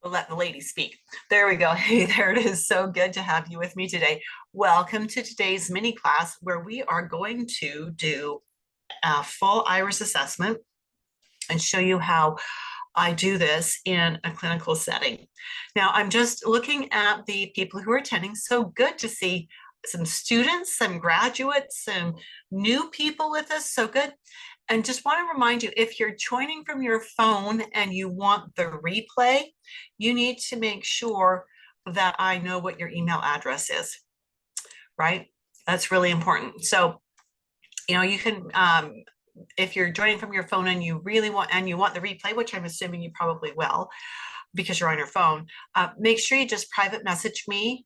let the ladies speak. There we go. Hey, there it is. So good to have you with me today. Welcome to today's mini class where we are going to do a full iris assessment and show you how I do this in a clinical setting. Now, I'm just looking at the people who are attending. So good to see some students, some graduates, some new people with us. So good. And just want to remind you, if you're joining from your phone and you want the replay, you need to make sure that I know what your email address is, right? That's really important. So, you can, if you're joining from your phone and you really want, and you want the replay, which I'm assuming you probably will because you're on your phone, make sure you just private message me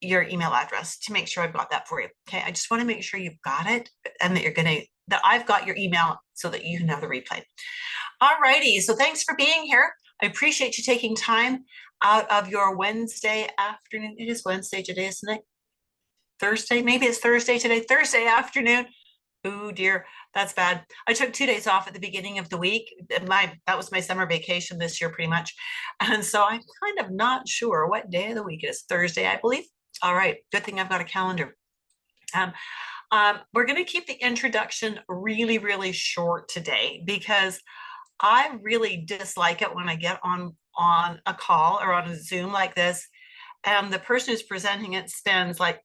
your email address to make sure I've got that for you. Okay, I just want to make sure you've got it and that I've got your email so that you can have the replay. All righty, so thanks for being here. I appreciate you taking time out of your Wednesday afternoon. It is Wednesday today, isn't it? Thursday, maybe it's Thursday today, Thursday afternoon. Oh dear, that's bad. I took 2 days off at the beginning of the week. That was my summer vacation this year, pretty much. And so I'm kind of not sure what day of the week it is. Thursday, I believe. All right, good thing I've got a calendar. We're going to keep the introduction really, really short today because I really dislike it when I get on a call or on a Zoom like this, and the person who's presenting it spends like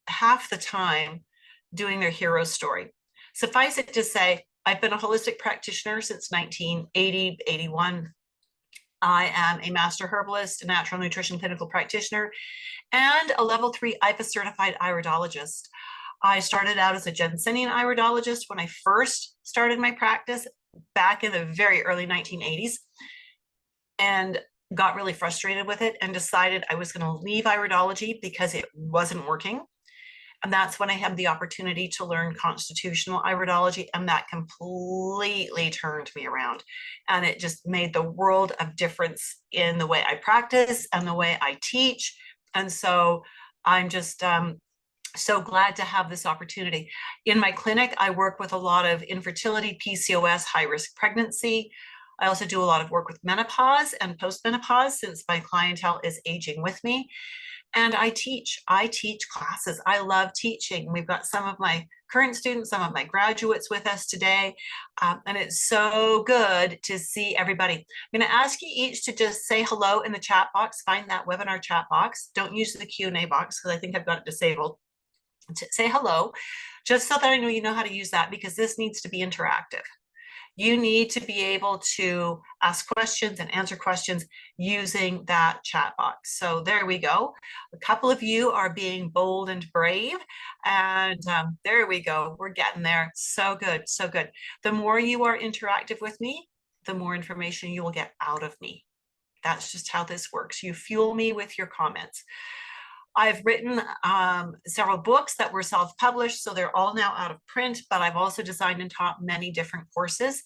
half the time doing their hero story. Suffice it to say, I've been a holistic practitioner since 1980, 81. I am a master herbalist, a natural nutrition clinical practitioner, and a level 3 IFA certified iridologist. I started out as a Jensenian iridologist when I first started my practice back in the very early 1980s, and got really frustrated with it and decided I was going to leave iridology because it wasn't working. And that's when I had the opportunity to learn constitutional iridology, and that completely turned me around. And it just made the world of difference in the way I practice and the way I teach. And so I'm just so glad to have this opportunity. In my clinic, I work with a lot of infertility, PCOS, high-risk pregnancy. I also do a lot of work with menopause and postmenopause since my clientele is aging with me. And I teach classes. I love teaching. We've got some of my current students, some of my graduates with us today. And it's so good to see everybody. I'm going to ask you each to just say hello in the chat box. Find that webinar chat box. Don't use the Q&A box because I think I've got it disabled. Say hello, just so that I know you know how to use that, because this needs to be interactive. You need to be able to ask questions and answer questions using that chat box. So there we go. A couple of you are being bold and brave. And there we go. We're getting there. So good. So good. The more you are interactive with me, the more information you will get out of me. That's just how this works. You fuel me with your comments. I've written several books that were self-published, so they're all now out of print, but I've also designed and taught many different courses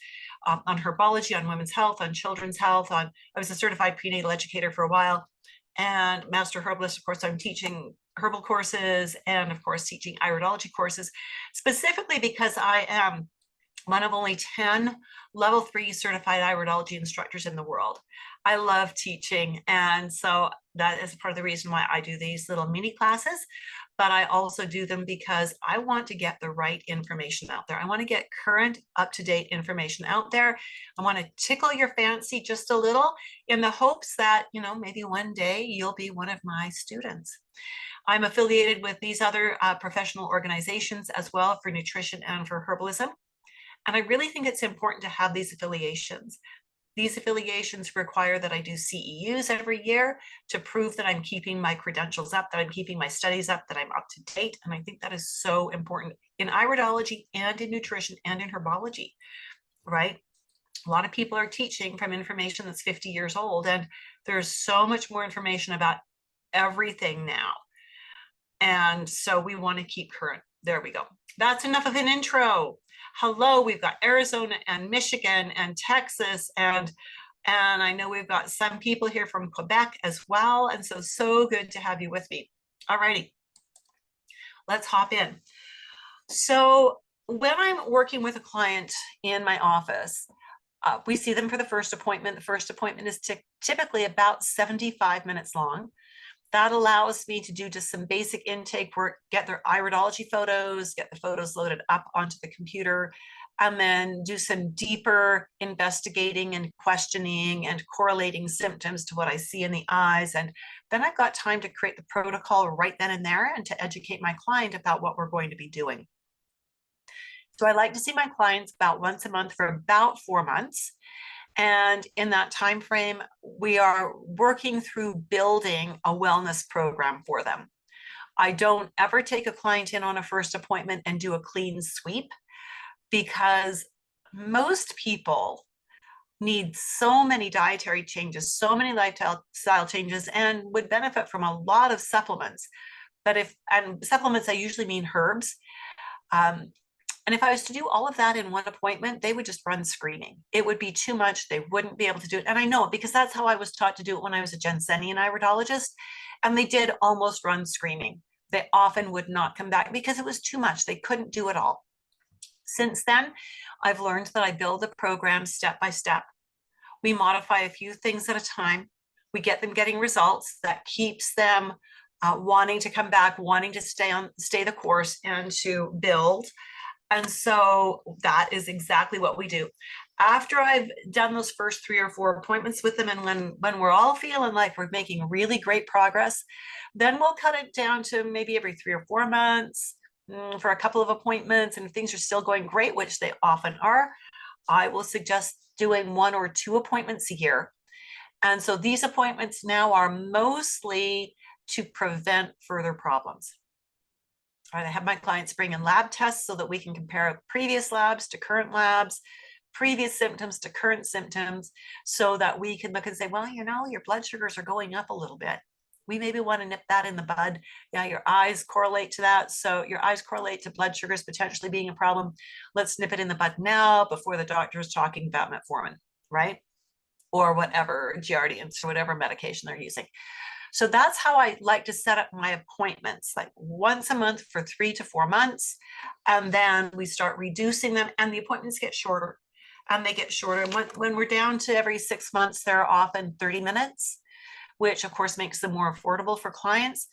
on herbology, on women's health, on children's health. I was a certified prenatal educator for a while, and master herbalist. Of course, I'm teaching herbal courses and, of course, teaching iridology courses, specifically because I am one of only 10 level 3 certified iridology instructors in the world. I love teaching, and so that is part of the reason why I do these little mini classes, but I also do them because I want to get the right information out there. I want to get current, up-to-date information out there. I want to tickle your fancy just a little in the hopes that, maybe one day you'll be one of my students. I'm affiliated with these other professional organizations as well for nutrition and for herbalism. And I really think it's important to have these affiliations. These affiliations require that I do CEUs every year to prove that I'm keeping my credentials up, that I'm keeping my studies up, that I'm up to date. And I think that is so important in iridology and in nutrition and in herbology, right? A lot of people are teaching from information that's 50 years old, and there's so much more information about everything now. And so we want to keep current. There we go. That's enough of an intro. Hello, we've got Arizona and Michigan and Texas, and I know we've got some people here from Quebec as well. And so good to have you with me. All righty, let's hop in. So when I'm working with a client in my office, We see them for the first appointment. The first appointment is typically about 75 minutes long. That allows me to do just some basic intake work, get their iridology photos, get the photos loaded up onto the computer, and then do some deeper investigating and questioning and correlating symptoms to what I see in the eyes. And then I've got time to create the protocol right then and there and to educate my client about what we're going to be doing. So I like to see my clients about once a month for about 4 months. And in that time frame, we are working through building a wellness program for them. I don't ever take a client in on a first appointment and do a clean sweep, because most people need so many dietary changes, so many lifestyle changes, and would benefit from a lot of supplements. And supplements, I usually mean herbs. And if I was to do all of that in one appointment, they would just run screaming. It would be too much. They wouldn't be able to do it. And I know it because that's how I was taught to do it when I was a Jensenian iridologist. And they did almost run screaming. They often would not come back because it was too much. They couldn't do it all. Since then, I've learned that I build the program step by step. We modify a few things at a time. We get them getting results that keeps them wanting to come back, wanting to stay the course and to build. And so that is exactly what we do. After I've done those first 3 or 4 appointments with them, and when we're all feeling like we're making really great progress, then we'll cut it down to maybe every 3 or 4 months for a couple of appointments. And if things are still going great, which they often are, I will suggest doing 1 or 2 appointments a year. And so these appointments now are mostly to prevent further problems. I have my clients bring in lab tests so that we can compare previous labs to current labs, previous symptoms to current symptoms, so that we can look and say, well, your blood sugars are going up a little bit. We maybe want to nip that in the bud. Yeah, your eyes correlate to that. So your eyes correlate to blood sugars potentially being a problem. Let's nip it in the bud now before the doctor is talking about metformin, right? Or whatever, Giardians, or whatever medication they're using. So that's how I like to set up my appointments, like once a month for 3 to 4 months. And then we start reducing them, and the appointments get shorter and they get shorter. When we're down to every 6 months, they're often 30 minutes, which of course makes them more affordable for clients.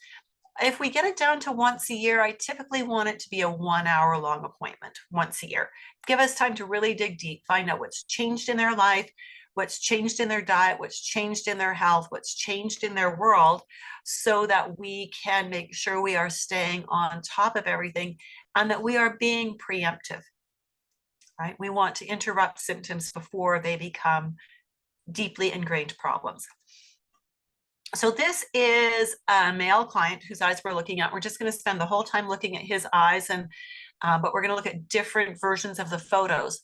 If we get it down to once a year, I typically want it to be a 1 hour long appointment once a year. Give us time to really dig deep, find out what's changed in their life, what's changed in their diet, what's changed in their health, what's changed in their world, so that we can make sure we are staying on top of everything and that we are being preemptive, right? We want to interrupt symptoms before they become deeply ingrained problems. So this is a male client whose eyes we're looking at. We're just going to spend the whole time looking at his eyes, but we're going to look at different versions of the photos.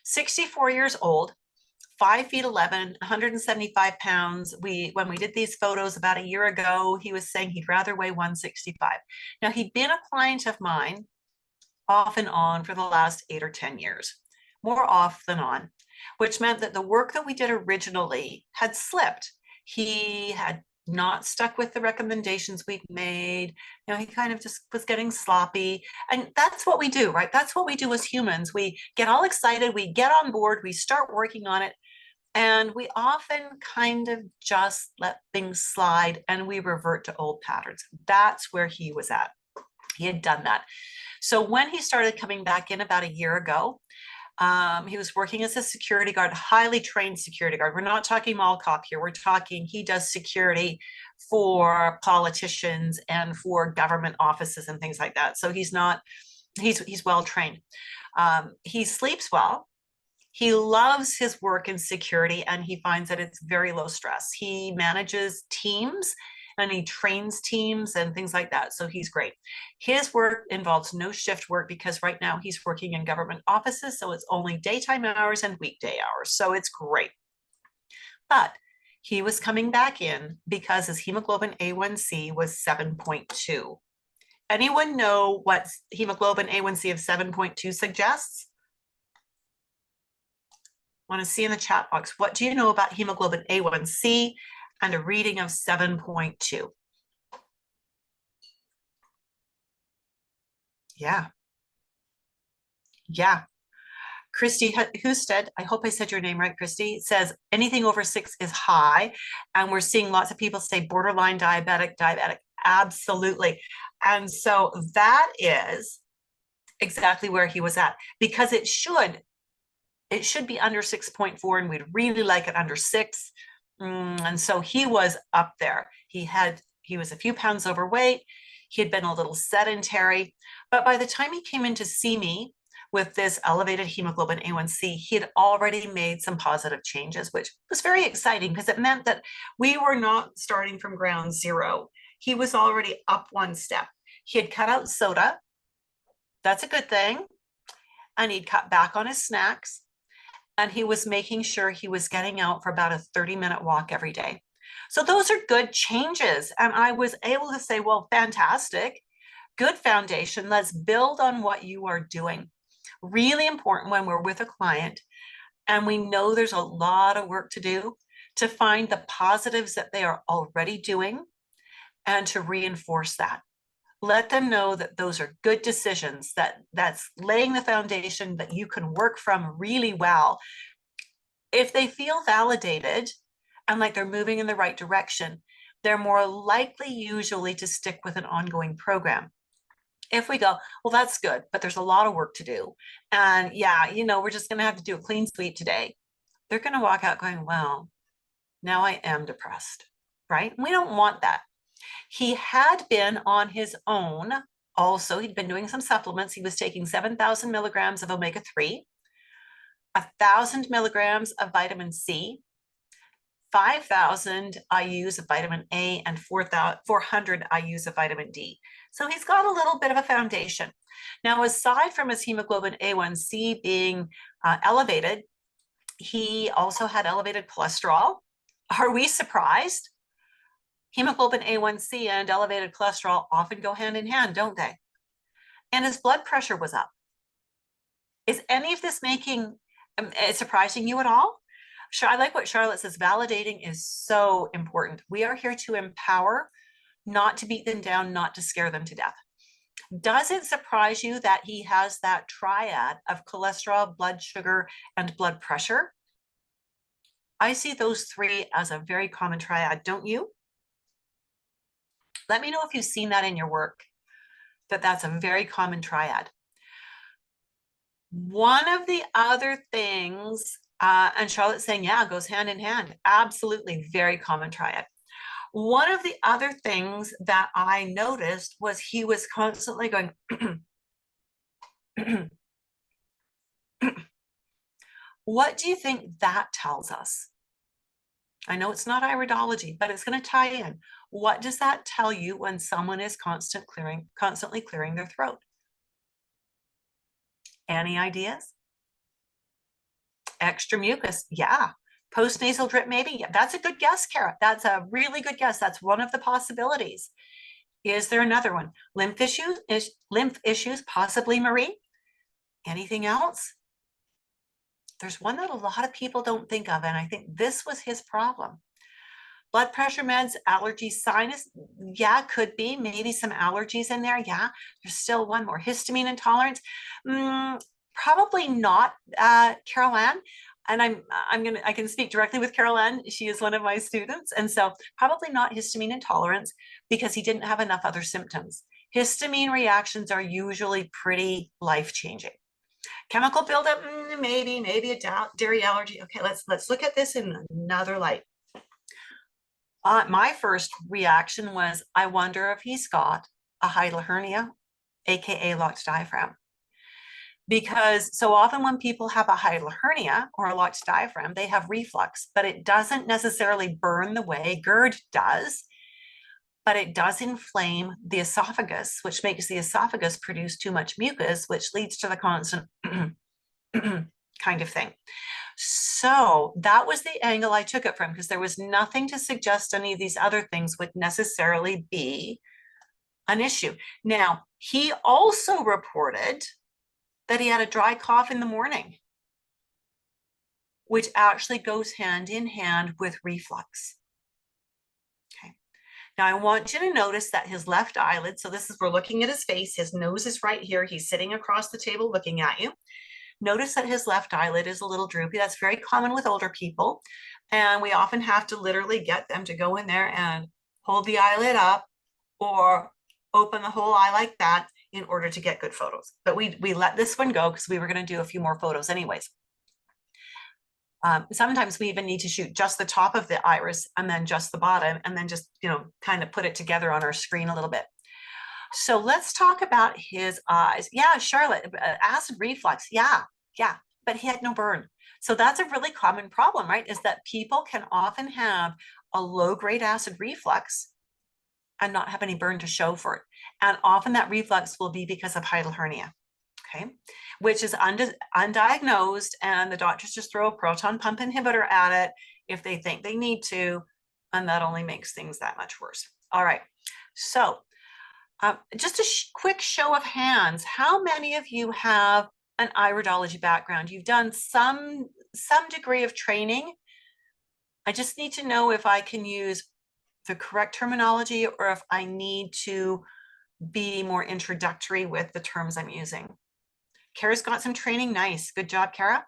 64 years old, 5'11", 175 pounds. When we did these photos about a year ago, he was saying he'd rather weigh 165. Now, he'd been a client of mine off and on for the last 8 or 10 years, more off than on, which meant that the work that we did originally had slipped. He had not stuck with the recommendations we'd made. He kind of just was getting sloppy. And that's what we do, right? That's what we do as humans. We get all excited, we get on board, we start working on it, and we often kind of just let things slide and we revert to old patterns. That's where he was at. He had done that. So when he started coming back in about a year ago, he was working as a security guard, highly trained security guard. We're not talking mall cop here. We're talking he does security for politicians and for government offices and things like that. So he's well trained. He sleeps well. He loves his work in security, and he finds that it's very low stress. He manages teams and he trains teams and things like that. So he's great. His work involves no shift work because right now he's working in government offices. So it's only daytime hours and weekday hours. So it's great. But he was coming back in because his hemoglobin A1C was 7.2. Anyone know what hemoglobin A1C of 7.2 suggests? Want to see in the chat box, what do you know about hemoglobin A1C and a reading of 7.2? Yeah. Christy Husted, I hope I said your name right, Christy, says anything over 6 is high. And we're seeing lots of people say borderline diabetic. Absolutely. And so that is exactly where he was at, because it should be under 6.4, and we'd really like it under 6. And so he was up there. He was a few pounds overweight. He had been a little sedentary, but by the time he came in to see me with this elevated hemoglobin A1C, he had already made some positive changes, which was very exciting because it meant that we were not starting from ground zero. He was already up one step. He had cut out soda. That's a good thing. And he'd cut back on his snacks. And he was making sure he was getting out for about a 30-minute walk every day. So those are good changes. And I was able to say, well, fantastic, good foundation. Let's build on what you are doing. Really important when we're with a client and we know there's a lot of work to do, to find the positives that they are already doing and to reinforce that. Let them know that those are good decisions, that's laying the foundation that you can work from really well. If they feel validated and like they're moving in the right direction, they're more likely usually to stick with an ongoing program. If we go, well, that's good, but there's a lot of work to do. And yeah, we're just going to have to do a clean sweep today. They're going to walk out going, well, now I am depressed, right? We don't want that. He had been on his own. Also, he'd been doing some supplements. He was taking 7,000 milligrams of omega-3, 1,000 milligrams of vitamin-C, 5,000 IUs of vitamin A, and 400 IUs of vitamin D. So he's got a little bit of a foundation. Now, aside from his hemoglobin A1C being elevated, he also had elevated cholesterol. Are we surprised? Hemoglobin A1C and elevated cholesterol often go hand in hand, don't they? And his blood pressure was up. Is any of this surprising you at all? I like what Charlotte says. Validating is so important. We are here to empower, not to beat them down, not to scare them to death. Does it surprise you that he has that triad of cholesterol, blood sugar, and blood pressure? I see those three as a very common triad, don't you? Let me know if you've seen that in your work, that's a very common triad. One of the other things, and Charlotte's saying, yeah, it goes hand in hand. Absolutely, very common triad. One of the other things that I noticed was he was constantly going, what do you think that tells us? I know it's not iridology, but it's going to tie in. What does that tell you when someone is constantly clearing their throat? Any ideas? Extra mucus, yeah. Postnasal drip, maybe. Yeah, that's a good guess, Kara. That's a really good guess. That's one of the possibilities. Is there another one? Lymph issues, possibly, Marie. Anything else? There's one that a lot of people don't think of, and I think this was his problem. Blood pressure meds, allergies, sinus, yeah, could be. Maybe some allergies in there, yeah. There's still one more. Histamine intolerance, probably not, Carol Ann. And I can speak directly with Carol Ann. She is one of my students. And so probably not histamine intolerance because he didn't have enough other symptoms. Histamine reactions are usually pretty life-changing. Chemical buildup, maybe a dairy allergy. Okay, let's look at this in another light. My first reaction was, I wonder if he's got a hiatal hernia, aka locked diaphragm. Because so often when people have a hiatal hernia or a locked diaphragm, they have reflux, but it doesn't necessarily burn the way GERD does, but it does inflame the esophagus, which makes the esophagus produce too much mucus, which leads to the constant kind of thing. So that was the angle I took it from, because there was nothing to suggest any of these other things would necessarily be an issue. Now, he also reported that he had a dry cough in the morning, which actually goes hand in hand with reflux. Okay. Now I want you to notice that his left eyelid, so we're looking at his face, his nose is right here. He's sitting across the table looking at you. Notice that his left eyelid is a little droopy. That's very common with older people. And we often have to literally get them to go in there and hold the eyelid up or open the whole eye like that in order to get good photos. But we let this one go because we were going to do a few more photos anyways. Sometimes we even need to shoot just the top of the iris and then just the bottom and then just, kind of put it together on our screen a little bit. So let's talk about his eyes. Yeah, Charlotte, acid reflux. Yeah, but he had no burn. So that's a really common problem, right? Is that people can often have a low-grade acid reflux and not have any burn to show for it. And often that reflux will be because of hiatal hernia, okay? Which is undiagnosed, and the doctors just throw a proton pump inhibitor at it if they think they need to, and that only makes things that much worse. All right, so just a quick show of hands. How many of you have an iridology background? You've done some degree of training. I just need to know if I can use the correct terminology or if I need to be more introductory with the terms I'm using. Kara's got some training. Nice. Good job, Kara.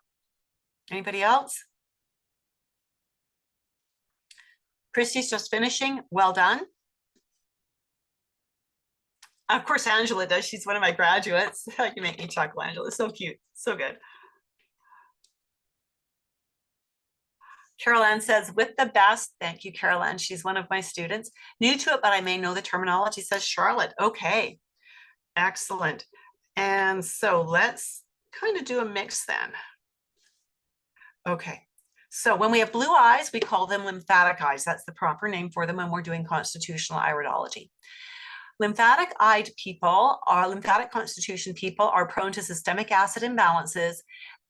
Anybody else? Christy's just finishing. Well done. Of course, Angela does. She's one of my graduates. You make me chuckle, Angela. So cute. So good. Carol Ann says, with the best. Thank you, Carol Ann. She's one of my students. New to it, but I may know the terminology, says Charlotte. Okay. Excellent. And so let's kind of do a mix then. Okay. So when we have blue eyes, we call them lymphatic eyes. That's the proper name for them when we're doing constitutional iridology. Lymphatic constitution people are prone to systemic acid imbalances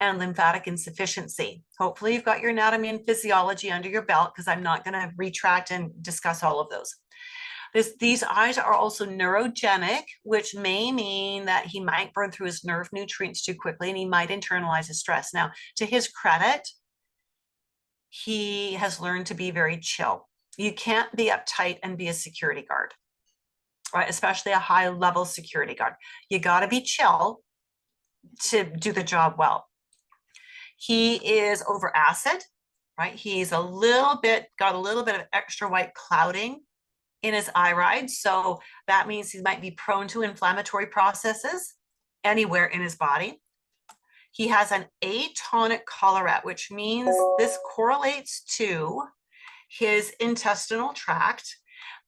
and lymphatic insufficiency. Hopefully you've got your anatomy and physiology under your belt, because I'm not going to retract and discuss all of those. These eyes are also neurogenic, which may mean that he might burn through his nerve nutrients too quickly and he might internalize his stress. Now, to his credit, he has learned to be very chill. You can't be uptight and be a security guard, right? Especially a high-level security guard. You got to be chill to do the job well. He is over acid, right? He's got a little bit of extra white clouding in his irides. So that means he might be prone to inflammatory processes anywhere in his body. He has an atonic collarette, which means this correlates to his intestinal tract.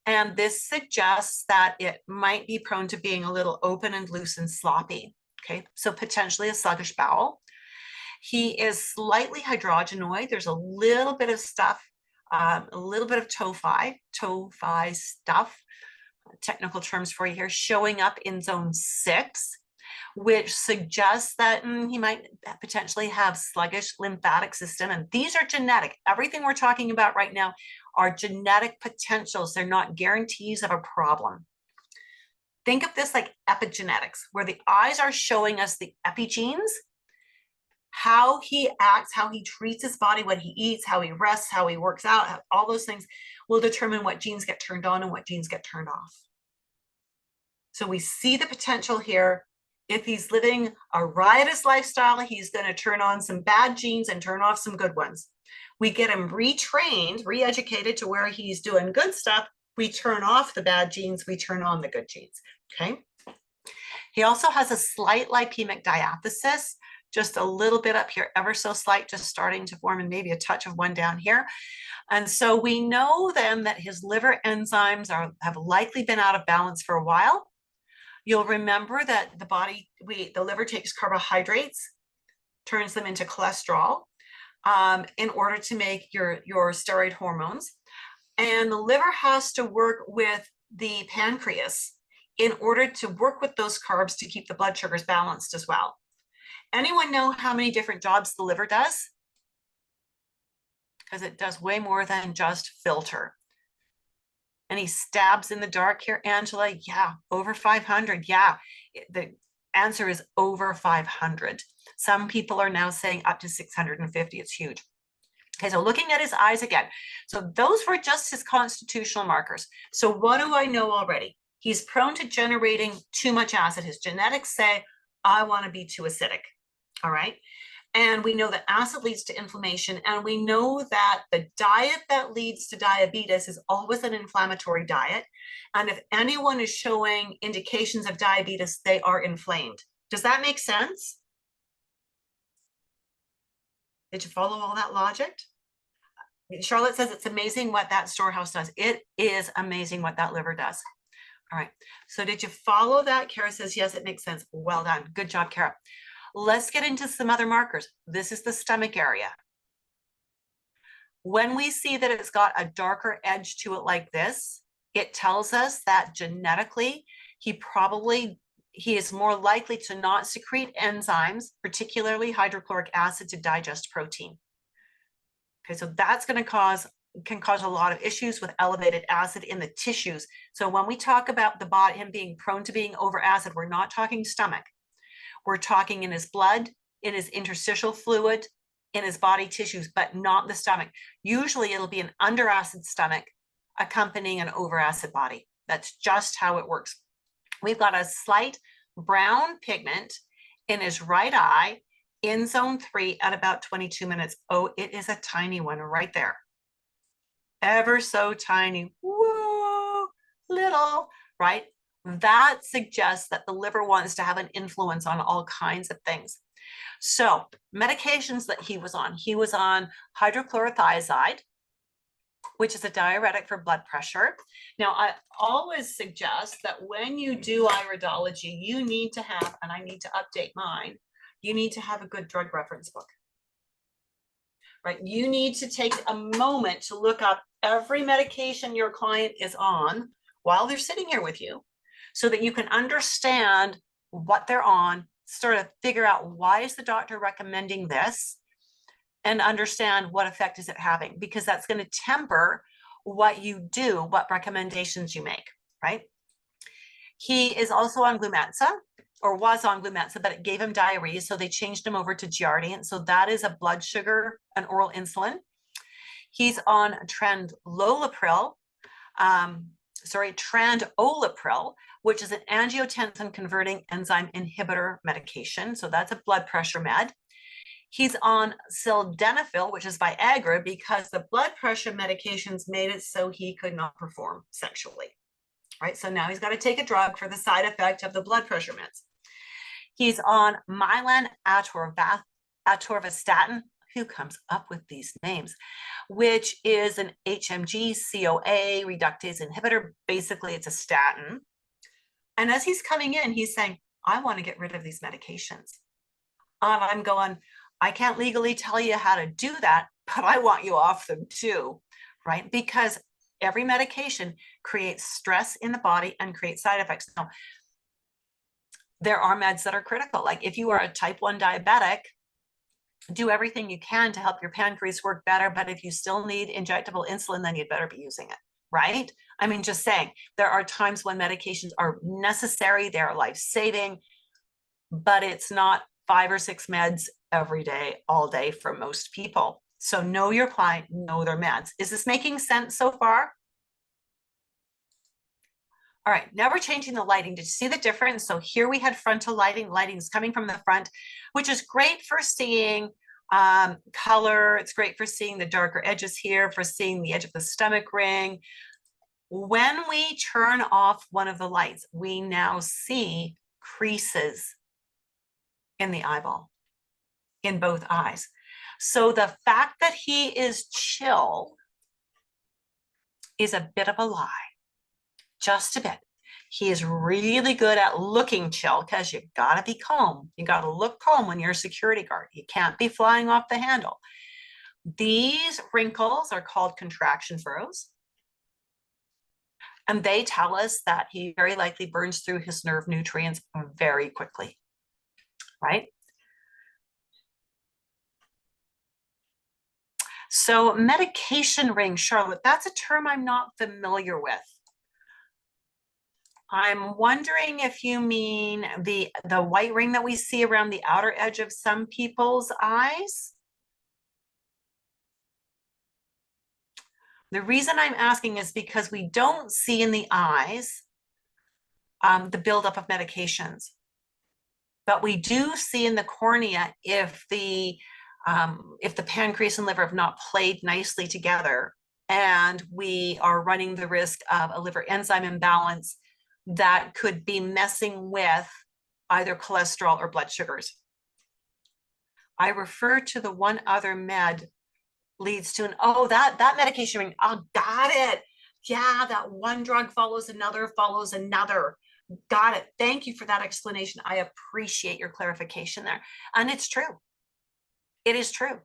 And this suggests that it might be prone to being a little open and loose and sloppy. Okay, so potentially a sluggish bowel. He is slightly hydrogenoid. There's a little bit of stuff, a little bit of tophi stuff, technical terms for you here, showing up in zone 6, which suggests that he might potentially have sluggish lymphatic system. And these are genetic. Everything we're talking about right now are genetic potentials. They're not guarantees of a problem. Think of this like epigenetics, where the eyes are showing us the epigenes, how he acts, how he treats his body, what he eats, how he rests, how he works out, all those things will determine what genes get turned on and what genes get turned off. So we see the potential here. If he's living a riotous lifestyle, he's going to turn on some bad genes and turn off some good ones. We get him retrained, re-educated to where he's doing good stuff. We turn off the bad genes, we turn on the good genes, okay? He also has a slight lipemic diathesis, just a little bit up here, ever so slight, just starting to form, and maybe a touch of one down here. And so we know then that his liver enzymes have likely been out of balance for a while. You'll remember that the liver takes carbohydrates, turns them into cholesterol in order to make your steroid hormones. And the liver has to work with the pancreas in order to work with those carbs to keep the blood sugars balanced as well. Anyone know how many different jobs the liver does? Because it does way more than just filter. Any stabs in the dark here, Angela? Yeah, over 500. Yeah, the answer is over 500. Some people are now saying up to 650. It's huge. Okay, so looking at his eyes again. So those were just his constitutional markers. So what do I know already? He's prone to generating too much acid. His genetics say, I want to be too acidic. All right. And we know that acid leads to inflammation. And we know that the diet that leads to diabetes is always an inflammatory diet. And if anyone is showing indications of diabetes, they are inflamed. Does that make sense? Did you follow all that logic? Charlotte says it's amazing what that storehouse does. It is amazing what that liver does. All right. So did you follow that? Kara says, yes, it makes sense. Well done. Good job, Kara. Let's get into some other markers. This is the stomach area. When we see that it's got a darker edge to it like this, it tells us that genetically, he is more likely to not secrete enzymes, particularly hydrochloric acid, to digest protein. Okay, so that's going to can cause a lot of issues with elevated acid in the tissues. So when we talk about the body, him being prone to being over acid, we're not talking stomach. We're talking in his blood, in his interstitial fluid, in his body tissues, but not the stomach. Usually it'll be an under acid stomach accompanying an over acid body. That's just how it works. We've got a slight brown pigment in his right eye in zone 3 at about 22 minutes. Oh, it is a tiny one right there. Ever so tiny. Whoa, little, right? That suggests that the liver wants to have an influence on all kinds of things. So medications that he was on hydrochlorothiazide, which is a diuretic for blood pressure. Now, I always suggest that when you do iridology, you need to have, and I need to update mine, you need to have a good drug reference book, right? You need to take a moment to look up every medication your client is on while they're sitting here with you so that you can understand what they're on, sort of figure out why is the doctor recommending this, and understand what effect is it having, because that's going to temper what you do, what recommendations you make, right? He is also on Glumetza, or was on Glumetza, but it gave him diarrhea, so they changed him over to Giardiant. So that is a blood sugar, an oral insulin. He's on Tranlopril, Trandopril, which is an angiotensin converting enzyme inhibitor medication. So that's a blood pressure med. He's on sildenafil, which is Viagra, because the blood pressure medications made it so he could not perform sexually, right? So now he's got to take a drug for the side effect of the blood pressure meds. He's on Mylan atorvastatin. Who comes up with these names? Which is an HMG CoA reductase inhibitor. Basically, it's a statin. And as he's coming in, he's saying, I want to get rid of these medications. I'm going, I can't legally tell you how to do that, but I want you off them too, right? Because every medication creates stress in the body and creates side effects. Now, there are meds that are critical. Like if you are a type 1 diabetic, do everything you can to help your pancreas work better. But if you still need injectable insulin, then you'd better be using it, right? I mean, just saying, there are times when medications are necessary, they're life-saving, but it's not 5 or 6 meds every day, all day for most people. So know your client, know their meds. Is this making sense so far? All right, now we're changing the lighting. Did you see the difference? So here we had frontal lighting. Lighting is coming from the front, which is great for seeing color. It's great for seeing the darker edges here, for seeing the edge of the stomach ring. When we turn off one of the lights, we now see creases in the eyeball, in both eyes. So the fact that he is chill is a bit of a lie. Just a bit. He is really good at looking chill because you gotta be calm. You gotta look calm when you're a security guard. You can't be flying off the handle. These wrinkles are called contraction furrows. And they tell us that he very likely burns through his nerve nutrients very quickly, right? So medication ring, Charlotte, that's a term I'm not familiar with. I'm wondering if you mean the white ring that we see around the outer edge of some people's eyes. The reason I'm asking is because we don't see in the eyes the buildup of medications. But we do see in the cornea if the pancreas and liver have not played nicely together, and we are running the risk of a liver enzyme imbalance that could be messing with either cholesterol or blood sugars. I refer to the one other med leads to that medication. Oh, got it. Yeah, that one drug follows another, follows another. Got it. Thank you for that explanation. I appreciate your clarification there. And it's true. It is true.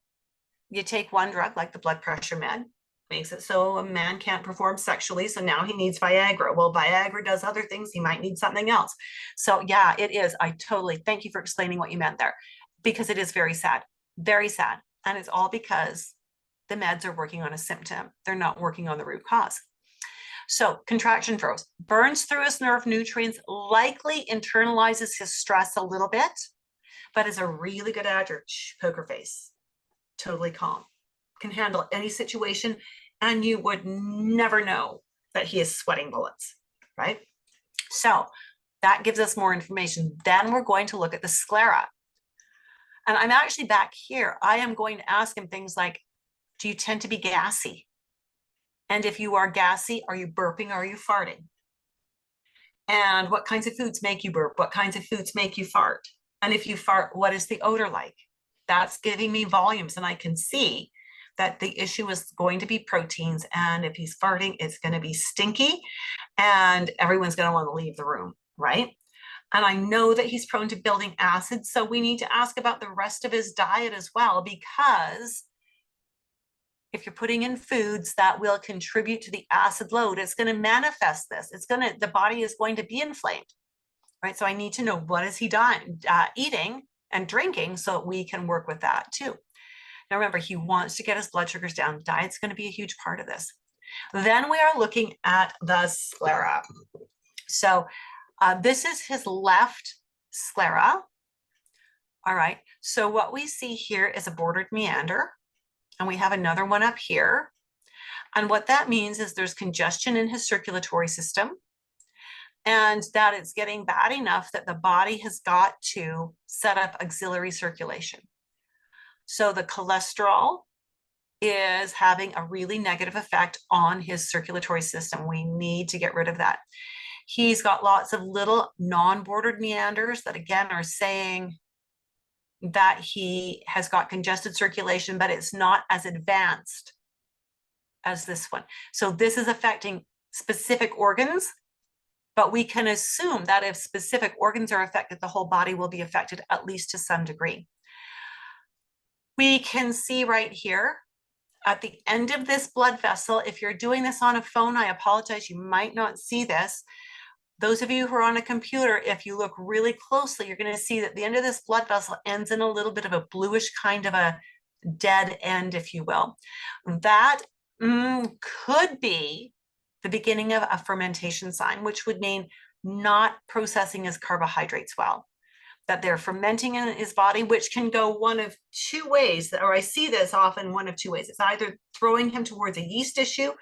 You take one drug like the blood pressure med, makes it so a man can't perform sexually, so now he needs Viagra. Well, Viagra does other things. He might need something else. So yeah, it is. I totally thank you for explaining what you meant there, because it is very sad, and it's all because the meds are working on a symptom. They're not working on the root cause. So contraction froze, burns through his nerve nutrients, likely internalizes his stress a little bit, but is a really good actor. Poker face, totally calm, can handle any situation, and you would never know that he is sweating bullets, right? So that gives us more information. Then we're going to look at the sclera. And I'm actually back here. I am going to ask him things like, do you tend to be gassy? And if you are gassy, are you burping? Are you farting? And what kinds of foods make you burp? What kinds of foods make you fart? And if you fart, what is the odor like? That's giving me volumes, and I can see that the issue is going to be proteins. And if he's farting, it's going to be stinky, and everyone's going to want to leave the room, right? And I know that he's prone to building acid. So we need to ask about the rest of his diet as well, because if you're putting in foods that will contribute to the acid load, it's going to manifest this. The body is going to be inflamed, right? So I need to know, what is he eating and drinking, so we can work with that too. Now remember, he wants to get his blood sugars down. Diet's going to be a huge part of this. Then we are looking at the sclera. So this is his left sclera. All right. So what we see here is a bordered meander, and we have another one up here. And what that means is there's congestion in his circulatory system, and that it's getting bad enough that the body has got to set up auxiliary circulation. So the cholesterol is having a really negative effect on his circulatory system. We need to get rid of that. He's got lots of little non-bordered meanders that, again, are saying that he has got congested circulation, but it's not as advanced as this one. So this is affecting specific organs, but we can assume that if specific organs are affected, the whole body will be affected, at least to some degree. We can see right here at the end of this blood vessel, if you're doing this on a phone, I apologize, you might not see this. Those of you who are on a computer, if you look really closely, you're going to see that the end of this blood vessel ends in a little bit of a bluish kind of a dead end, if you will. That could be the beginning of a fermentation sign, which would mean not processing his carbohydrates well, that they're fermenting in his body, which can go one of two ways, or I see this often one of two ways. It's either throwing him towards a yeast issue,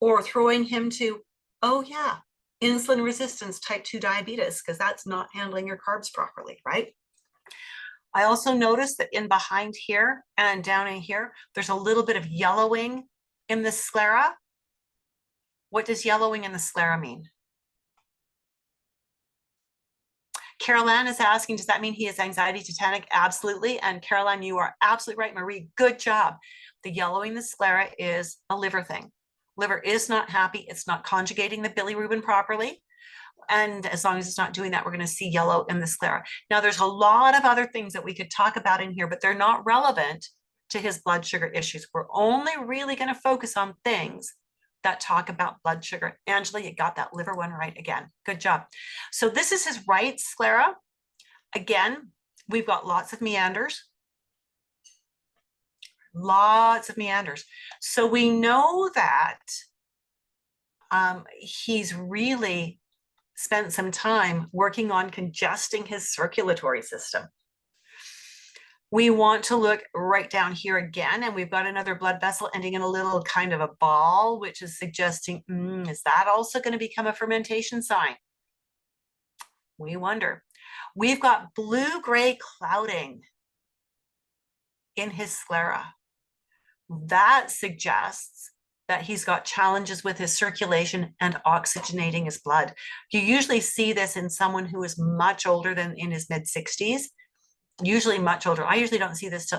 or throwing him to, oh yeah, insulin resistance, type 2 diabetes, because that's not handling your carbs properly, right? I also noticed that in behind here and down in here, there's a little bit of yellowing in the sclera. What does yellowing in the sclera mean? Carol Ann is asking, does that mean he has anxiety tetanic? Absolutely. And Carol Ann, you are absolutely right. Marie, good job. The yellowing in the sclera is a liver thing. Liver is not happy. It's not conjugating the bilirubin properly. And as long as it's not doing that, we're going to see yellow in the sclera. Now, there's a lot of other things that we could talk about in here, but they're not relevant to his blood sugar issues. We're only really going to focus on things that talk about blood sugar. Angela, you got that liver one right again. Good job. So this is his right sclera. Again, we've got lots of meanders. Lots of meanders. So we know that he's really spent some time working on congesting his circulatory system. We want to look right down here again, and we've got another blood vessel ending in a little kind of a ball, which is suggesting, is that also going to become a fermentation sign? We wonder. We've got blue-gray clouding in his sclera. That suggests that he's got challenges with his circulation and oxygenating his blood. You usually see this in someone who is much older than in his mid 60s, usually much older. I usually don't see this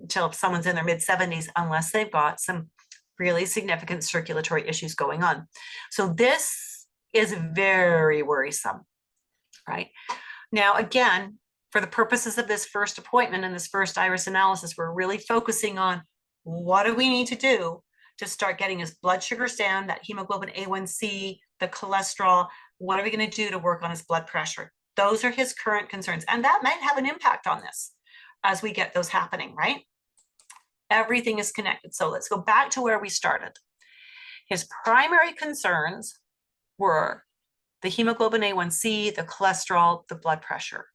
till someone's in their mid 70s unless they've got some really significant circulatory issues going on. So this is very worrisome, right? Now, again, for the purposes of this first appointment and this first iris analysis, we're really focusing on what do we need to do to start getting his blood sugars down, that hemoglobin A1C, the cholesterol. What are we going to do to work on his blood pressure? Those are his current concerns. And that might have an impact on this as we get those happening, right? Everything is connected. So let's go back to where we started. His primary concerns were the hemoglobin A1C, the cholesterol, the blood pressure.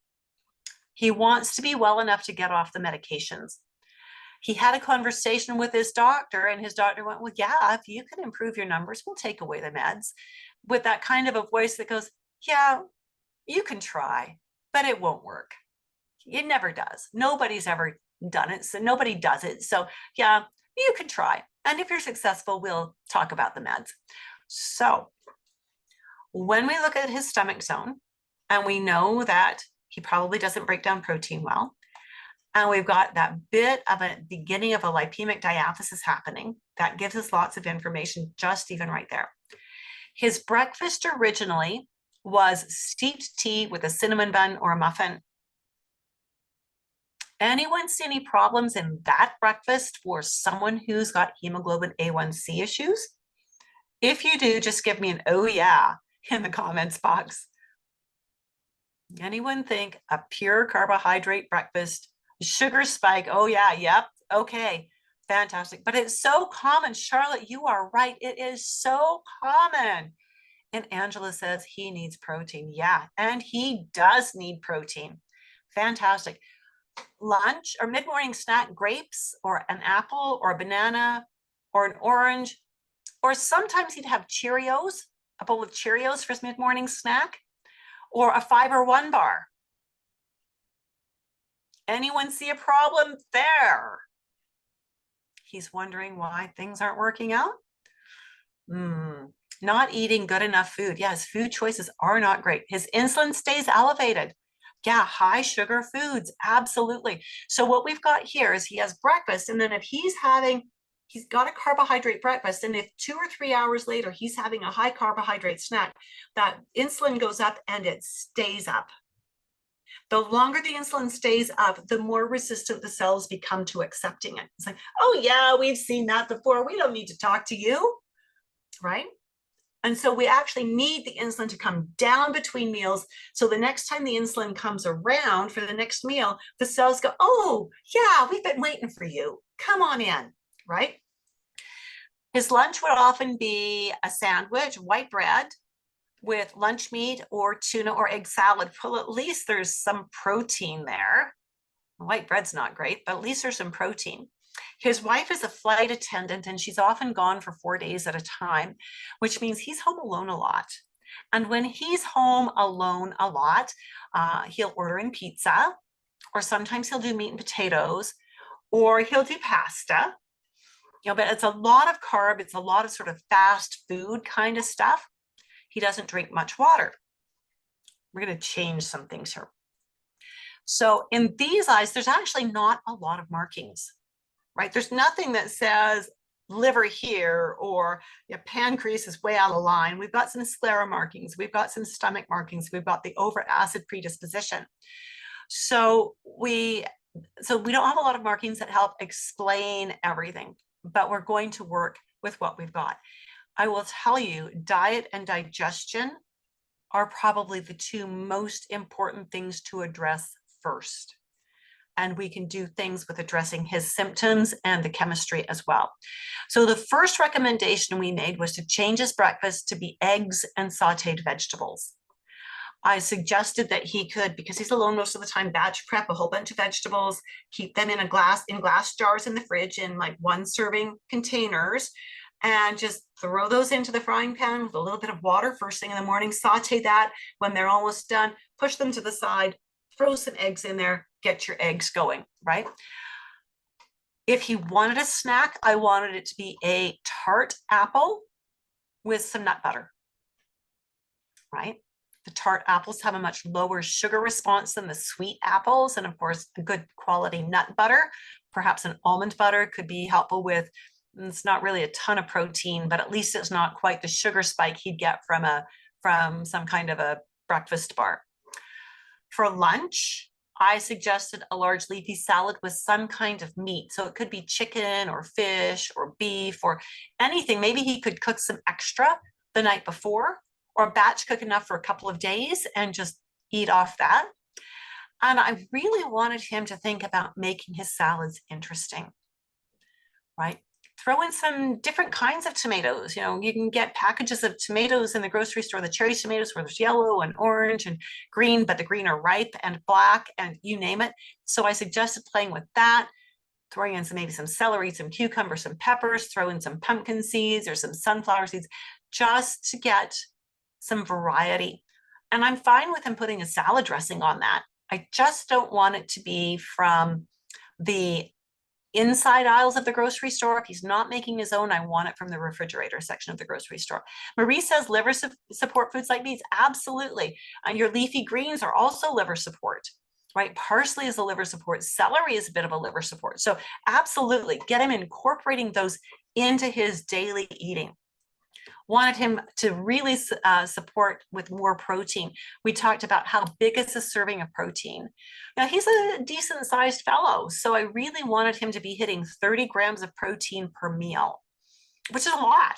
He wants to be well enough to get off the medications. He had a conversation with his doctor, and his doctor went, well, yeah, if you can improve your numbers, we'll take away the meds, with that kind of a voice that goes, yeah, you can try, but it won't work. It never does. Nobody's ever done it, so nobody does it. So yeah, you can try. And if you're successful, we'll talk about the meds. So when we look at his stomach zone, and we know that he probably doesn't break down protein well, and we've got that bit of a beginning of a lipemic diathesis happening, that gives us lots of information just even right there. His breakfast originally was steeped tea with a cinnamon bun or a muffin. Anyone see any problems in that breakfast for someone who's got hemoglobin A1C issues? If you do, just give me an oh yeah in the comments box. Anyone think a pure carbohydrate breakfast, sugar spike? Oh yeah, yep, okay, fantastic. But it's so common. Charlotte, you are right. It is so common. And Angela says he needs protein. Yeah, and he does need protein. Fantastic. Lunch or mid-morning snack, grapes or an apple or a banana or an orange, or sometimes he'd have Cheerios, a bowl of Cheerios for his mid-morning snack, or a Fiber One bar. Anyone see a problem there? He's wondering why things aren't working out. Not eating good enough food. Yes, food choices are not great. His insulin stays elevated. Yeah, high sugar foods, absolutely. So what we've got here is he has breakfast, and then if he's got a carbohydrate breakfast, and if 2 or 3 hours later he's having a high carbohydrate snack, that insulin goes up and it stays up. The longer the insulin stays up, the more resistant the cells become to accepting it. It's like, oh yeah, we've seen that before. We don't need to talk to you, right? And so we actually need the insulin to come down between meals. So the next time the insulin comes around for the next meal, the cells go, oh, yeah, we've been waiting for you. Come on in, right? His lunch would often be a sandwich, white bread with lunch meat or tuna or egg salad. Well, at least there's some protein there. White bread's not great, but at least there's some protein. His wife is a flight attendant, and she's often gone for 4 days at a time, which means he's home alone a lot. And when he's home alone a lot, he'll order in pizza, or sometimes he'll do meat and potatoes, or he'll do pasta. But it's a lot of carb. It's a lot of sort of fast food kind of stuff. He doesn't drink much water. We're going to change some things here. So in these eyes, there's actually not a lot of markings, right? There's nothing that says liver here or pancreas is way out of line. We've got some sclera markings. We've got some stomach markings. We've got the over acid predisposition. So we don't have a lot of markings that help explain everything, but we're going to work with what we've got. I will tell you, diet and digestion are probably the two most important things to address first. And we can do things with addressing his symptoms and the chemistry as well. So the first recommendation we made was to change his breakfast to be eggs and sauteed vegetables. I suggested that he could, because he's alone most of the time, batch prep a whole bunch of vegetables, keep them in glass jars in the fridge in like 1 serving containers, and just throw those into the frying pan with a little bit of water first thing in the morning, saute that. When they're almost done, push them to the side, throw some eggs in there, get your eggs going, right? If he wanted a snack, I wanted it to be a tart apple with some nut butter, right? The tart apples have a much lower sugar response than the sweet apples. And of course, a good quality nut butter, perhaps an almond butter could be helpful with, it's not really a ton of protein, but at least it's not quite the sugar spike he'd get from some kind of a breakfast bar. For lunch, I suggested a large leafy salad with some kind of meat. So it could be chicken or fish or beef or anything. Maybe he could cook some extra the night before or batch cook enough for a couple of days and just eat off that. And I really wanted him to think about making his salads interesting, right? Throw in some different kinds of tomatoes. You know, you can get packages of tomatoes in the grocery store, the cherry tomatoes where there's yellow and orange and green, but the green are ripe and black and you name it. So I suggested playing with that, throwing in maybe some celery, some cucumber, some peppers, throw in some pumpkin seeds or some sunflower seeds, just to get some variety. And I'm fine with him putting a salad dressing on that. I just don't want it to be from the inside aisles of the grocery store. If he's not making his own, I want it from the refrigerator section of the grocery store. Marie says liver support foods like these. Absolutely. And your leafy greens are also liver support, right? Parsley is a liver support. Celery is a bit of a liver support. So absolutely get him incorporating those into his daily eating. Wanted him to really support with more protein. We talked about how big is a serving of protein. Now, he's a decent sized fellow, so I really wanted him to be hitting 30 grams of protein per meal, which is a lot,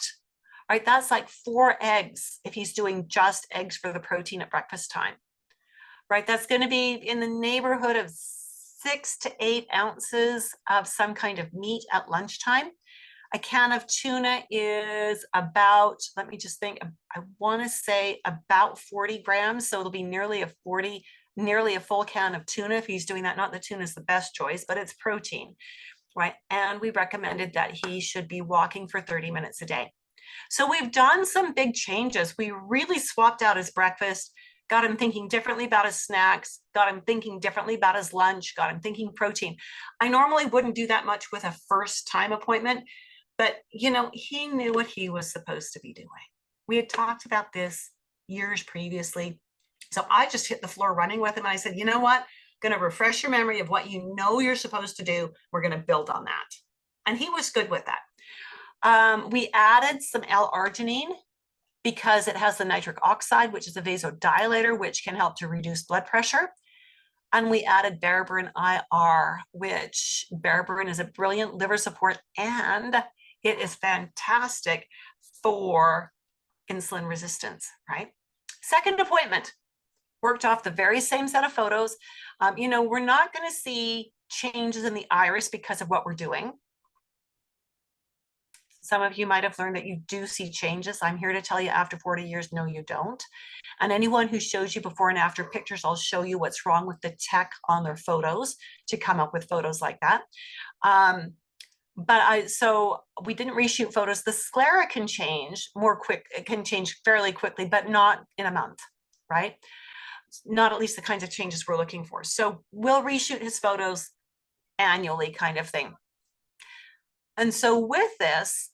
right? That's like 4 eggs if he's doing just eggs for the protein at breakfast time, right? That's going to be in the neighborhood of 6 to 8 ounces of some kind of meat at lunchtime. A can of tuna is about, let me just think, I want to say about 40 grams. So it'll be nearly a full can of tuna if he's doing that. Not that tuna is the best choice, but it's protein, right? And we recommended that he should be walking for 30 minutes a day. So we've done some big changes. We really swapped out his breakfast, got him thinking differently about his snacks, got him thinking differently about his lunch, got him thinking protein. I normally wouldn't do that much with a first time appointment, but, you know, he knew what he was supposed to be doing. We had talked about this years previously. So I just hit the floor running with him. And I said, you know what? I'm going to refresh your memory of what you know you're supposed to do. We're going to build on that. And he was good with that. We added some L-arginine because it has the nitric oxide, which is a vasodilator, which can help to reduce blood pressure. And we added berberine IR, which berberine is a brilliant liver support and it is fantastic for insulin resistance, right? Second appointment, worked off the very same set of photos. You know, we're not going to see changes in the iris because of what we're doing. Some of you might have learned that you do see changes. I'm here to tell you after 40 years, no, you don't. And anyone who shows you before and after pictures, I'll show you what's wrong with the tech on their photos to come up with photos like that. So we didn't reshoot photos. The sclera can change it can change fairly quickly, but not in a month, right? Not at least the kinds of changes we're looking for. So we'll reshoot his photos annually kind of thing. And so with this,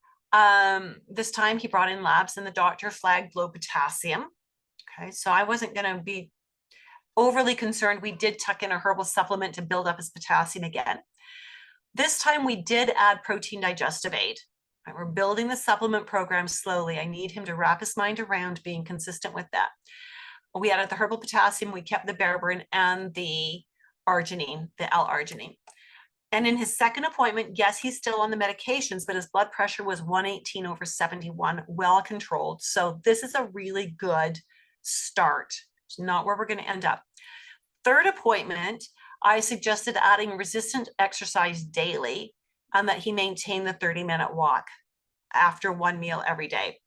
this time he brought in labs and the doctor flagged low potassium. Okay, so I wasn't going to be overly concerned. We did tuck in a herbal supplement to build up his potassium again. This time we did add protein digestive aid. Right, we're building the supplement program slowly. I need him to wrap his mind around being consistent with that. We added the herbal potassium, we kept the berberine and the arginine, the L-arginine. And in his second appointment, yes, he's still on the medications, but his blood pressure was 118/71, well controlled. So this is a really good start. It's not where we're going to end up. Third appointment, I suggested adding resistant exercise daily and that he maintain the 30-minute walk after one meal every day.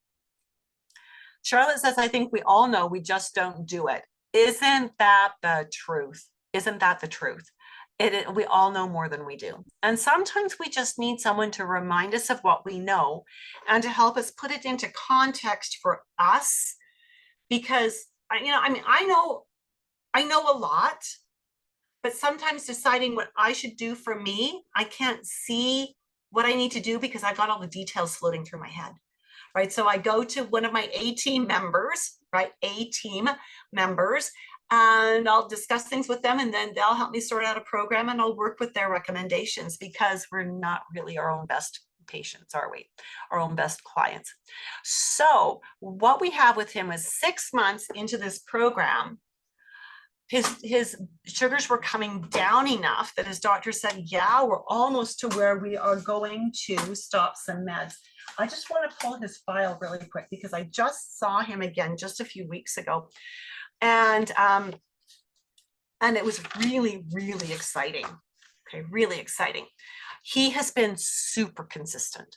Charlotte says, I think we all know, we just don't do it. Isn't that the truth? Isn't that the truth? We all know more than we do. And sometimes we just need someone to remind us of what we know and to help us put it into context for us. Because, I know a lot, but sometimes deciding what I should do for me, I can't see what I need to do because I got all the details floating through my head. Right. So I go to one of my A team members, right? A team members, and I'll discuss things with them, and then they'll help me sort out a program, and I'll work with their recommendations, because we're not really our own best patients, are we? Our own best clients. So what we have with him is 6 months into this program, his sugars were coming down enough that his doctor said, yeah, we're almost to where we are going to stop some meds. I just want to pull his file really quick because I just saw him again just a few weeks ago. And it was really, really exciting. Okay, really exciting. He has been super consistent.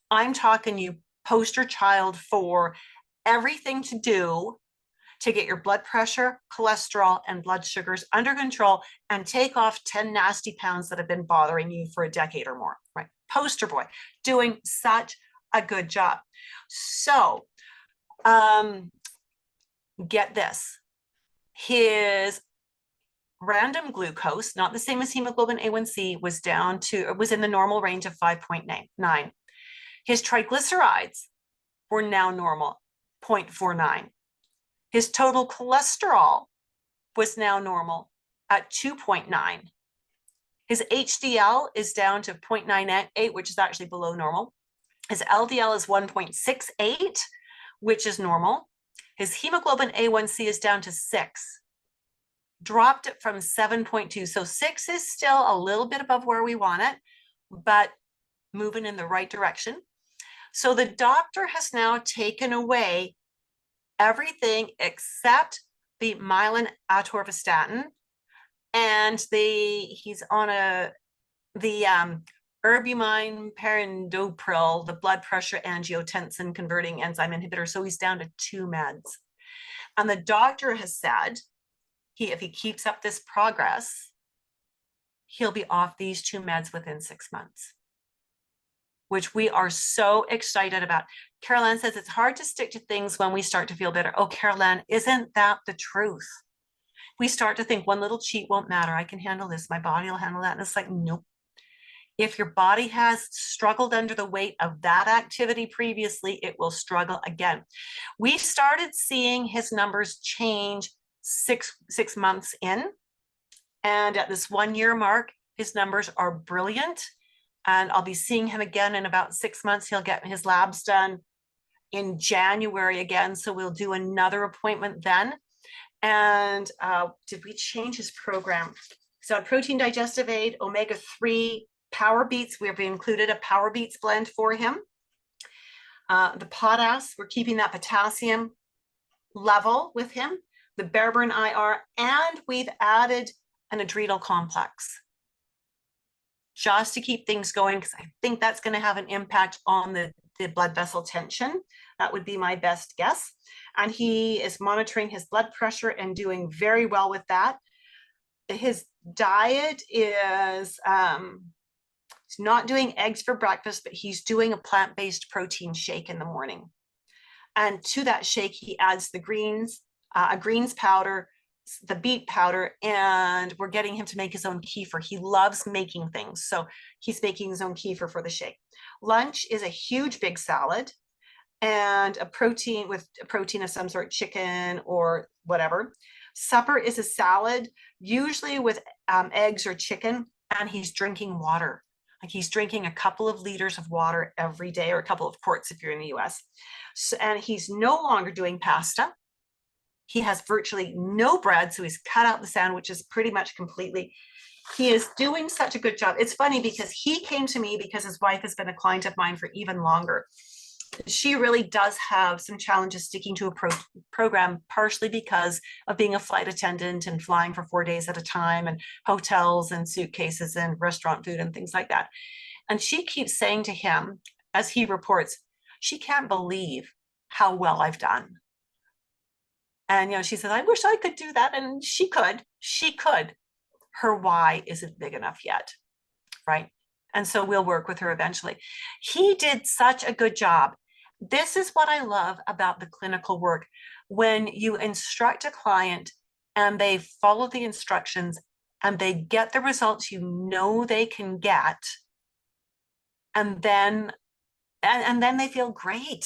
I'm talking you poster child for everything to do to get your blood pressure, cholesterol, and blood sugars under control and take off 10 nasty pounds that have been bothering you for a decade or more, right? Poster boy, doing such a good job. So, get this. His random glucose, not the same as hemoglobin A1C, was down to, it was in the normal range of 5.9. His triglycerides were now normal, 0.49. His total cholesterol was now normal at 2.9. His HDL is down to 0.98, which is actually below normal. His LDL is 1.68, which is normal. His hemoglobin A1C is down to 6, dropped it from 7.2. So 6 is still a little bit above where we want it, but moving in the right direction. So the doctor has now taken away everything except the myelin atorvastatin, and he's on the erbiumine perindopril, the blood pressure angiotensin converting enzyme inhibitor. So he's down to 2 meds. And the doctor has said if he keeps up this progress, he'll be off these 2 meds within 6 months, which we are so excited about. Carol Ann says it's hard to stick to things when we start to feel better. Oh, Carol Ann, isn't that the truth? We start to think one little cheat won't matter. I can handle this. My body will handle that. And it's like, nope. If your body has struggled under the weight of that activity previously, it will struggle again. We started seeing his numbers change six months in. And at this 1 year mark, his numbers are brilliant. And I'll be seeing him again in about 6 months. He'll get his labs done in January again. So we'll do another appointment then. And did we change his program? So protein digestive aid, omega-3, Power Beats. We've included a Power Beats blend for him. The potass, we're keeping that potassium level with him. The berberine IR, and we've added an adrenal complex just to keep things going, because I think that's going to have an impact on the blood vessel tension. That would be my best guess. And he is monitoring his blood pressure and doing very well with that. His diet is, he's not doing eggs for breakfast, but he's doing a plant-based protein shake in the morning. And to that shake, he adds the greens, a greens powder, the beet powder, and we're getting him to make his own kefir. He loves making things. So he's making his own kefir for the shake. Lunch is a huge big salad and a protein of some sort, chicken or whatever. Supper is a salad, usually with eggs or chicken, and he's drinking water. Like he's drinking a couple of liters of water every day, or a couple of quarts if you're in the US. So, and he's no longer doing pasta. He has virtually no bread, so he's cut out the sandwiches pretty much completely. He is doing such a good job. It's funny because he came to me because his wife has been a client of mine for even longer. She really does have some challenges sticking to a program, partially because of being a flight attendant and flying for 4 days at a time, and hotels and suitcases and restaurant food and things like that. And she keeps saying to him, as he reports, she can't believe how well I've done. And, she says, I wish I could do that. And she could. Her why isn't big enough yet, right? And so we'll work with her eventually. He did such a good job. This is what I love about the clinical work. When you instruct a client and they follow the instructions and they get the results you know they can get, and then they feel great,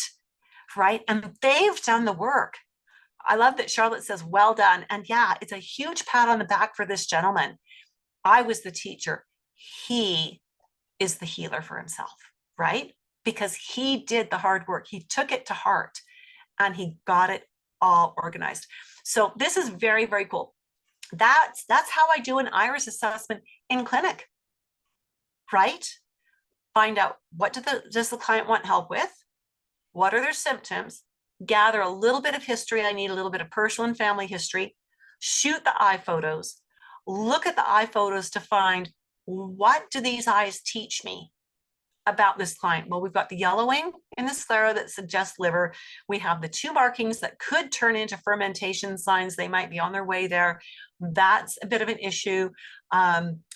right? And they've done the work. I love that Charlotte says, well done. And yeah, it's a huge pat on the back for this gentleman. I was the teacher. He is the healer for himself, right? Because he did the hard work. He took it to heart and he got it all organized. So this is very, very cool. That's how I do an iris assessment in clinic, right? Find out what does the client want help with? What are their symptoms? Gather a little bit of history. I need a little bit of personal and family history. Shoot the eye photos. Look at the eye photos to find, what do these eyes teach me about this client? Well, we've got the yellowing in the sclera that suggests liver. We have the 2 markings that could turn into fermentation signs. They might be on their way there. That's a bit of an issue.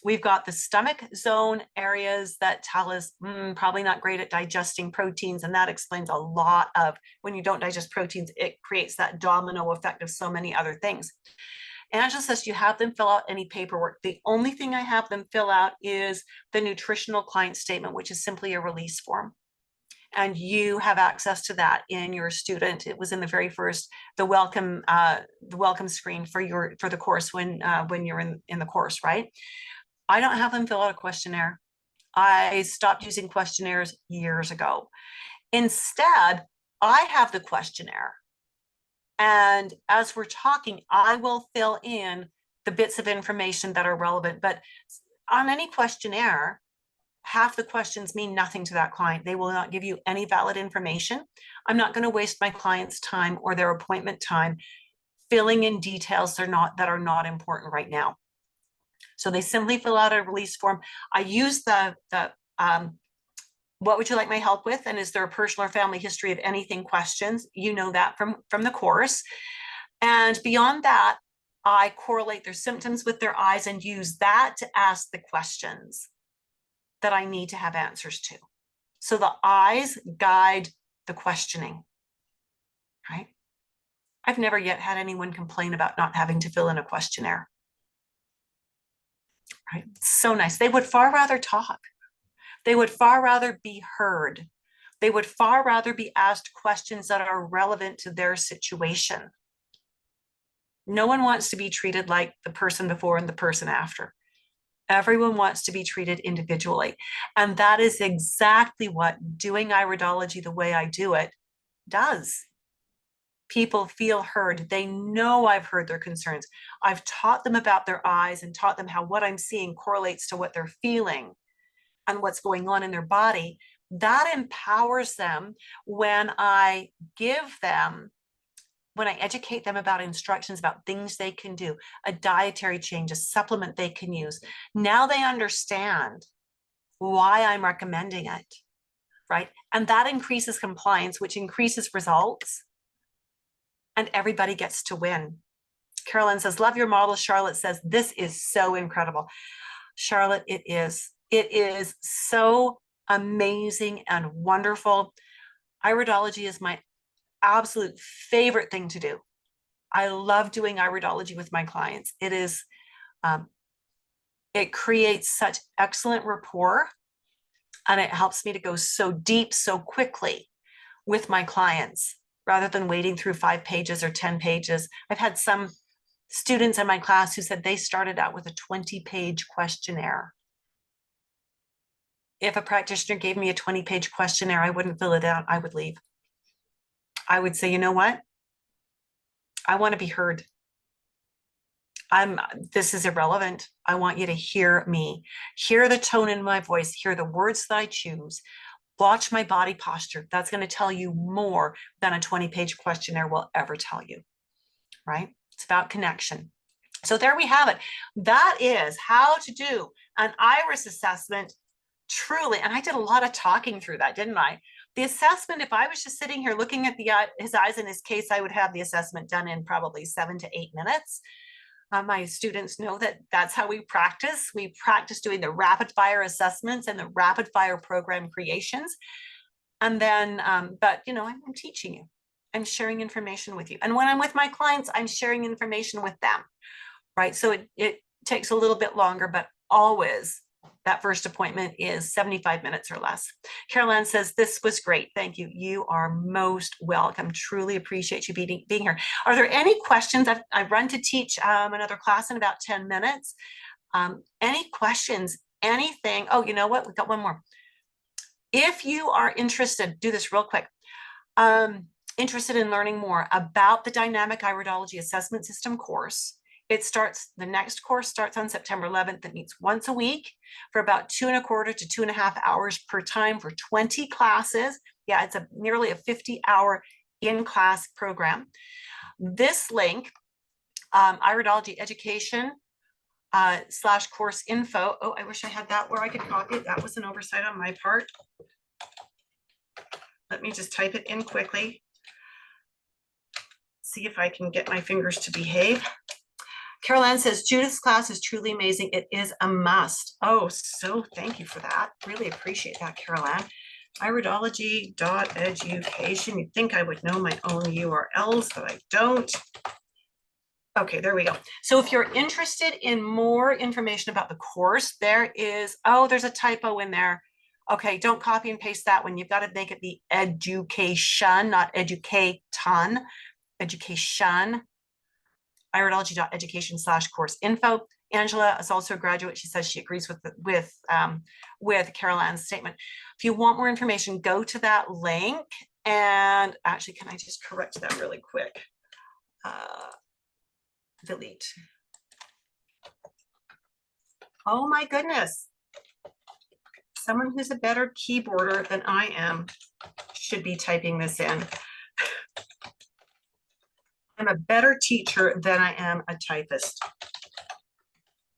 We've got the stomach zone areas that tell us probably not great at digesting proteins. And that explains a lot of when you don't digest proteins, it creates that domino effect of so many other things. Angela says you have them fill out any paperwork. The only thing I have them fill out is the nutritional client statement, which is simply a release form. And you have access to that in your student. It was in the very first, the welcome screen for the course when you're in the course, right? I don't have them fill out a questionnaire. I stopped using questionnaires years ago. Instead, I have the questionnaire. And as we're talking, I will fill in the bits of information that are relevant. But on any questionnaire, half the questions mean nothing to that client. They will not give you any valid information. I'm not going to waste my client's time or their appointment time filling in details that are not important right now. So they simply fill out a release form. I use the what would you like my help with? And is there a personal or family history of anything questions? You know that from the course. And beyond that, I correlate their symptoms with their eyes and use that to ask the questions that I need to have answers to. So the eyes guide the questioning, right? I've never yet had anyone complain about not having to fill in a questionnaire, right? So nice. They would far rather talk. They would far rather be heard. They would far rather be asked questions that are relevant to their situation. No one wants to be treated like the person before and the person after. Everyone wants to be treated individually. And that is exactly what doing iridology the way I do it does. People feel heard. They know I've heard their concerns. I've taught them about their eyes and taught them how what I'm seeing correlates to what they're feeling and what's going on in their body. That empowers them when I educate them about instructions about things they can do, a dietary change, a supplement they can use. Now they understand why I'm recommending it, right? And that increases compliance, which increases results, and everybody gets to win. Carolyn says, love your model. Charlotte says, this is so incredible. Charlotte, it is. It is so amazing and wonderful. Iridology is my absolute favorite thing to do. I love doing iridology with my clients. It creates such excellent rapport, and it helps me to go so deep so quickly with my clients rather than wading through 5 pages or 10 pages. I've had some students in my class who said they started out with a 20-page questionnaire. If a practitioner gave me a 20-page questionnaire, I wouldn't fill it out. I would leave. I would say, you know what? I want to be heard. This is irrelevant. I want you to hear me, hear the tone in my voice, hear the words that I choose, watch my body posture. That's going to tell you more than a 20-page questionnaire will ever tell you, right? It's about connection. So there we have it. That is how to do an iris assessment truly. And I did a lot of talking through that, didn't I? The assessment, if I was just sitting here looking at his eyes in his case, I would have the assessment done in probably 7 to 8 minutes. My students know that that's how we practice. We practice doing the rapid fire assessments and the rapid fire program creations. And then, but you know, I'm teaching you. I'm sharing information with you. And when I'm with my clients, I'm sharing information with them, right? So takes a little bit longer, but always that first appointment is 75 minutes or less. Carol Ann says, this was great. Thank you. You are most welcome. Truly appreciate you being here. Are there any questions? I've run to teach another class in about 10 minutes. Any questions, anything? Oh, you know what? We've got one more. If you are interested, do this real quick. Interested in learning more about the Dynamic Iridology Assessment System course, the next course starts on September 11th. It meets once a week for about 2.25 to 2.5 hours per time for 20 classes. Yeah, it's nearly a 50-hour in-class program. This link, Iridology Education / course info. Oh, I wish I had that where I could copy it. That was an oversight on my part. Let me just type it in quickly. See if I can get my fingers to behave. Carol Ann says, Judith's class is truly amazing. It is a must. Oh, so thank you for that. Really appreciate that, Carol Ann. Iridology.education. You'd think I would know my own URLs, but I don't. Okay, there we go. So if you're interested in more information about the course, there's a typo in there. Okay, don't copy and paste that one. You've got to make it the education, not educaton. Education. Iridology.education / course info. Angela is also a graduate. She says she agrees with Carol Ann's statement. If you want more information, go to that link. And actually, can I just correct that really quick? Delete. Oh my goodness. Someone who's a better keyboarder than I am should be typing this in. I'm a better teacher than I am a typist.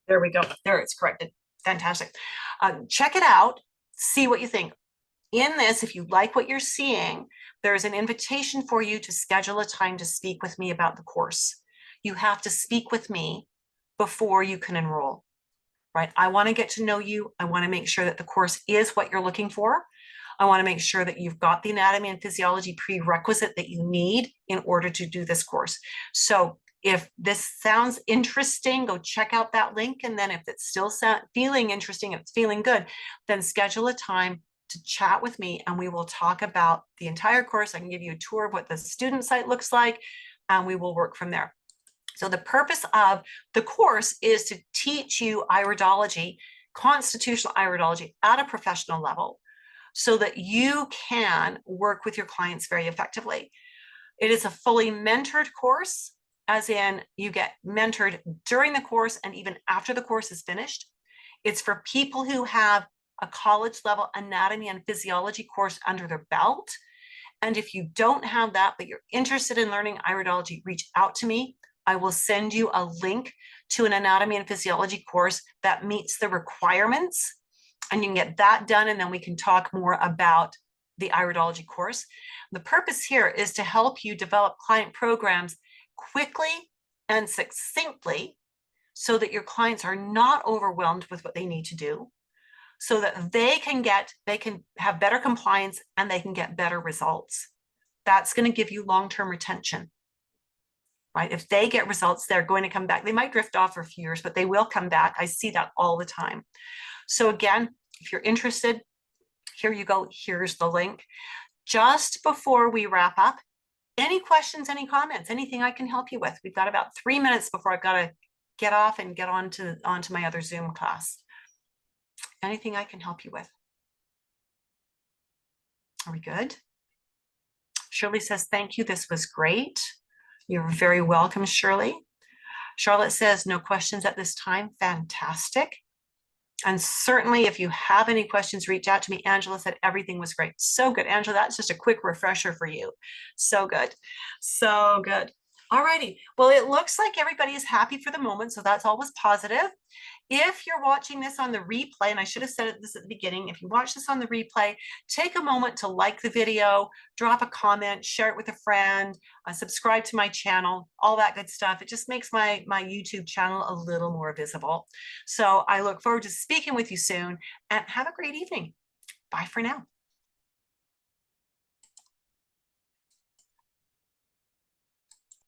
There we go. There, it's corrected. Fantastic. Check it out. See what you think. In this, if you like what you're seeing, there's an invitation for you to schedule a time to speak with me about the course. You have to speak with me before you can enroll, right? I want to get to know you. I want to make sure that the course is what you're looking for. I want to make sure that you've got the anatomy and physiology prerequisite that you need in order to do this course. So if this sounds interesting, go check out that link. And then if it's still feeling interesting, if it's feeling good, then schedule a time to chat with me and we will talk about the entire course. I can give you a tour of what the student site looks like and we will work from there. So the purpose of the course is to teach you iridology, constitutional iridology at a professional level, so that you can work with your clients very effectively. It is a fully mentored course, as in you get mentored during the course and even after the course is finished. It's for people who have a college level anatomy and physiology course under their belt. And if you don't have that, but you're interested in learning iridology, reach out to me. I will send you a link to an anatomy and physiology course that meets the requirements. And you can get that done, and then we can talk more about the iridology course. The purpose here is to help you develop client programs quickly and succinctly so that your clients are not overwhelmed with what they need to do, so that they can have better compliance and they can get better results. That's going to give you long-term retention, right? If they get results, they're going to come back. They might drift off for a few years, but they will come back. I see that all the time. So again, if you're interested, here you go. Here's the link. Just before we wrap up, any questions, any comments, anything I can help you with? We've got about 3 minutes before I've got to get off and get onto my other Zoom class. Anything I can help you with? Are we good? Shirley says, thank you. This was great. You're very welcome, Shirley. Charlotte says, no questions at this time. Fantastic. And certainly if you have any questions, reach out to me. Angela said everything was great. So good, Angela. That's just a quick refresher for you. So good. So good. All righty. Well, it looks like everybody is happy for the moment. So that's always positive. If you're watching this on the replay, and I should have said this at the beginning, if you watch this on the replay, take a moment to like the video, drop a comment, share it with a friend, subscribe to my channel, all that good stuff. It just makes my YouTube channel a little more visible. So I look forward to speaking with you soon and have a great evening. Bye for now.